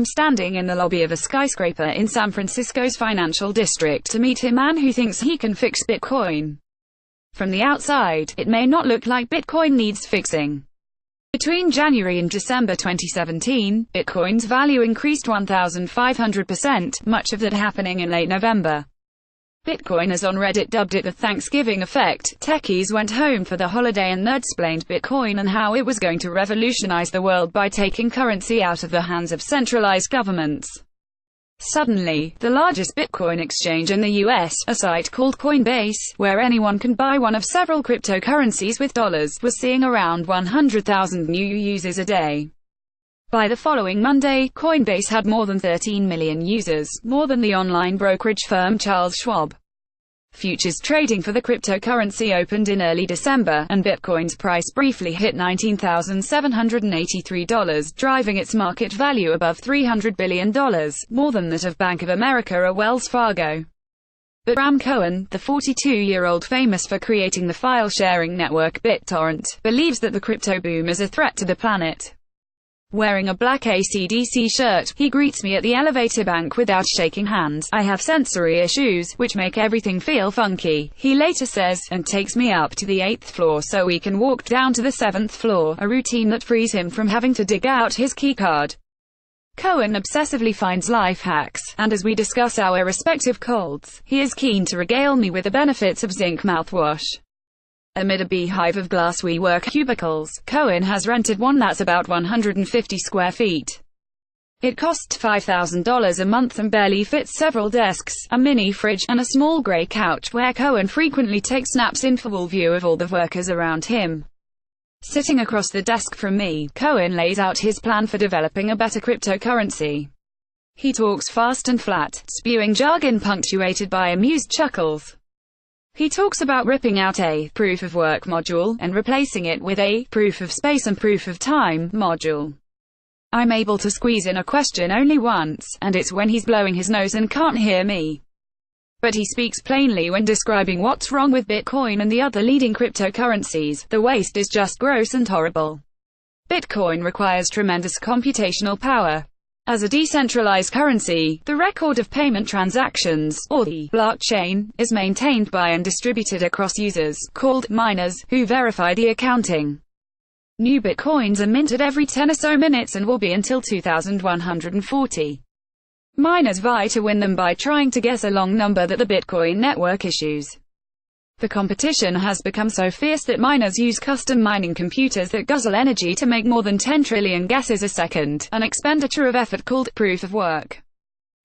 I'm standing in the lobby of a skyscraper in San Francisco's financial district to meet a man who thinks he can fix Bitcoin. From the outside, it may not look like Bitcoin needs fixing. Between January and December 2017, Bitcoin's value increased 1,500%, much of that happening in late November. Bitcoiners on Reddit dubbed it the Thanksgiving effect. Techies went home for the holiday and nerd-splained Bitcoin and how it was going to revolutionize the world by taking currency out of the hands of centralized governments. Suddenly, the largest Bitcoin exchange in the US, a site called Coinbase, where anyone can buy one of several cryptocurrencies with dollars, was seeing around 100,000 new users a day. By the following Monday, Coinbase had more than 13 million users, more than the online brokerage firm Charles Schwab. Futures trading for the cryptocurrency opened in early December, and Bitcoin's price briefly hit $19,783, driving its market value above $300 billion, more than that of Bank of America or Wells Fargo. But Bram Cohen, the 42-year-old famous for creating the file-sharing network BitTorrent, believes that the crypto boom is a threat to the planet. Wearing a black AC/DC shirt, he greets me at the elevator bank without shaking hands. I have sensory issues, which make everything feel funky, he later says, and takes me up to the 8th floor so we can walk down to the 7th floor, a routine that frees him from having to dig out his keycard. Cohen obsessively finds life hacks, and as we discuss our respective colds, he is keen to regale me with the benefits of zinc mouthwash. Amid a beehive of glass WeWork cubicles, Cohen has rented one that's about 150 square feet. It costs $5,000 a month and barely fits several desks, a mini fridge, and a small grey couch where Cohen frequently takes naps in full view of all the workers around him. Sitting across the desk from me, Cohen lays out his plan for developing a better cryptocurrency. He talks fast and flat, spewing jargon punctuated by amused chuckles. He talks about ripping out a proof-of-work module, and replacing it with a proof-of-space and proof-of-time module. I'm able to squeeze in a question only once, and it's when he's blowing his nose and can't hear me. But he speaks plainly when describing what's wrong with Bitcoin and the other leading cryptocurrencies. The waste is just gross and horrible. Bitcoin requires tremendous computational power. As a decentralized currency, the record of payment transactions, or the blockchain, is maintained by and distributed across users, called miners, who verify the accounting. New bitcoins are minted every 10 or so minutes and will be until 2140. Miners vie to win them by trying to guess a long number that the Bitcoin network issues. The competition has become so fierce that miners use custom mining computers that guzzle energy to make more than 10 trillion guesses a second, an expenditure of effort called proof of work.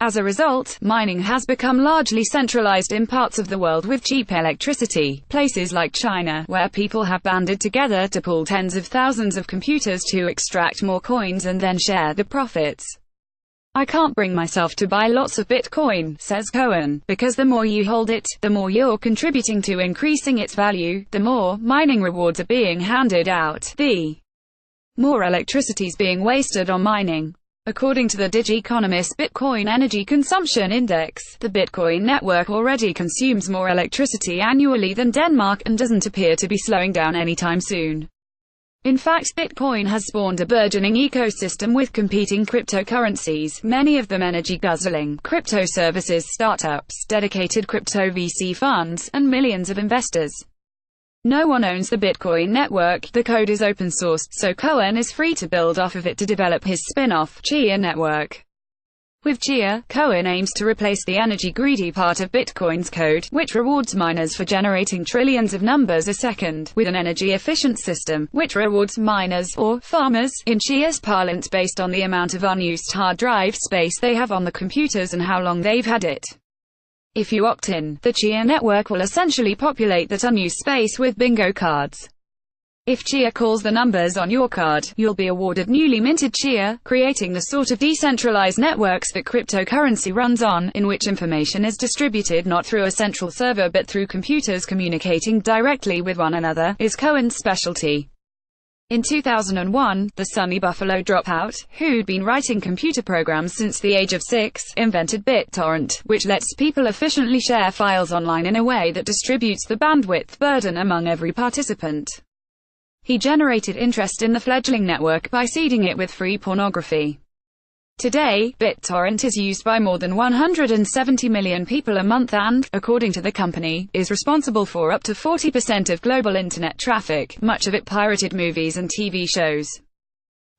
As a result, mining has become largely centralized in parts of the world with cheap electricity, places like China, where people have banded together to pool tens of thousands of computers to extract more coins and then share the profits. I can't bring myself to buy lots of Bitcoin, says Cohen, because the more you hold it, the more you're contributing to increasing its value, the more mining rewards are being handed out, the more electricity's being wasted on mining. According to the Digiconomist Bitcoin Energy Consumption Index, the Bitcoin network already consumes more electricity annually than Denmark and doesn't appear to be slowing down anytime soon. In fact, Bitcoin has spawned a burgeoning ecosystem with competing cryptocurrencies, many of them energy-guzzling, crypto services startups, dedicated crypto VC funds, and millions of investors. No one owns the Bitcoin network, the code is open source, so Cohen is free to build off of it to develop his spin-off, Chia network. With Chia, Cohen aims to replace the energy-greedy part of Bitcoin's code, which rewards miners for generating trillions of numbers a second, with an energy-efficient system, which rewards miners, or farmers, in Chia's parlance based on the amount of unused hard drive space they have on the computers and how long they've had it. If you opt in, the Chia network will essentially populate that unused space with bingo cards. If Chia calls the numbers on your card, you'll be awarded newly minted Chia, creating the sort of decentralized networks that cryptocurrency runs on, in which information is distributed not through a central server but through computers communicating directly with one another, is Cohen's specialty. In 2001, the Sunny Buffalo dropout, who'd been writing computer programs since the age of 6, invented BitTorrent, which lets people efficiently share files online in a way that distributes the bandwidth burden among every participant. He generated interest in the fledgling network by seeding it with free pornography. Today, BitTorrent is used by more than 170 million people a month and, according to the company, is responsible for up to 40% of global internet traffic, much of it pirated movies and TV shows.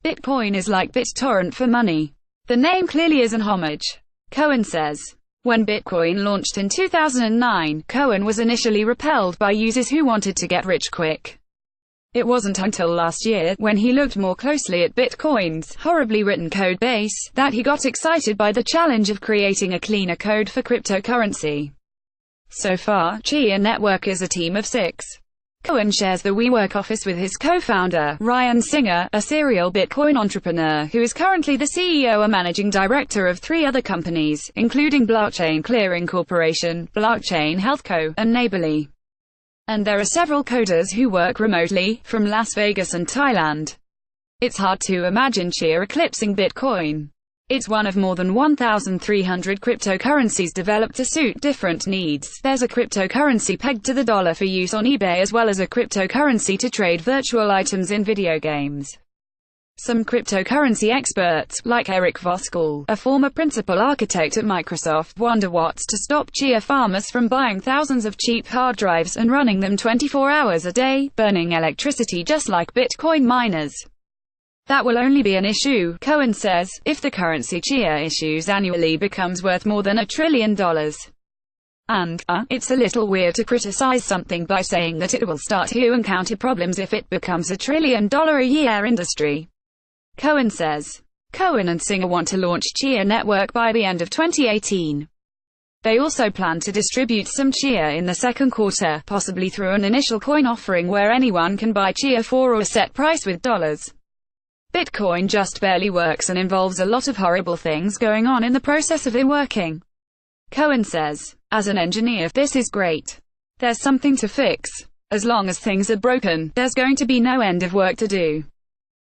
Bitcoin is like BitTorrent for money. The name clearly is an homage. Cohen says. When Bitcoin launched in 2009, Cohen was initially repelled by users who wanted to get rich quick. It wasn't until last year, when he looked more closely at Bitcoin's horribly written code base, that he got excited by the challenge of creating a cleaner code for cryptocurrency. So far, Chia Network is a team of 6. Cohen shares the WeWork office with his co-founder, Ryan Singer, a serial Bitcoin entrepreneur who is currently the CEO and managing director of 3 other companies, including Blockchain Clearing Corporation, Blockchain Health Co., and Neighborly. And there are several coders who work remotely, from Las Vegas and Thailand. It's hard to imagine Chia eclipsing Bitcoin. It's one of more than 1,300 cryptocurrencies developed to suit different needs. There's a cryptocurrency pegged to the dollar for use on eBay, as well as a cryptocurrency to trade virtual items in video games. Some cryptocurrency experts, like Eric Voskuil, a former principal architect at Microsoft, wonder what's to stop Chia farmers from buying thousands of cheap hard drives and running them 24 hours a day, burning electricity just like Bitcoin miners. That will only be an issue, Cohen says, if the currency Chia issues annually becomes worth more than $1 trillion. And, it's a little weird to criticize something by saying that it will start to encounter problems if it becomes $1 trillion a year industry. Cohen says. Cohen and Singer want to launch Chia Network by the end of 2018. They also plan to distribute some Chia in the second quarter, possibly through an initial coin offering where anyone can buy Chia for a set price with dollars. Bitcoin just barely works and involves a lot of horrible things going on in the process of it working. Cohen says. As an engineer, this is great. There's something to fix. As long as things are broken, there's going to be no end of work to do.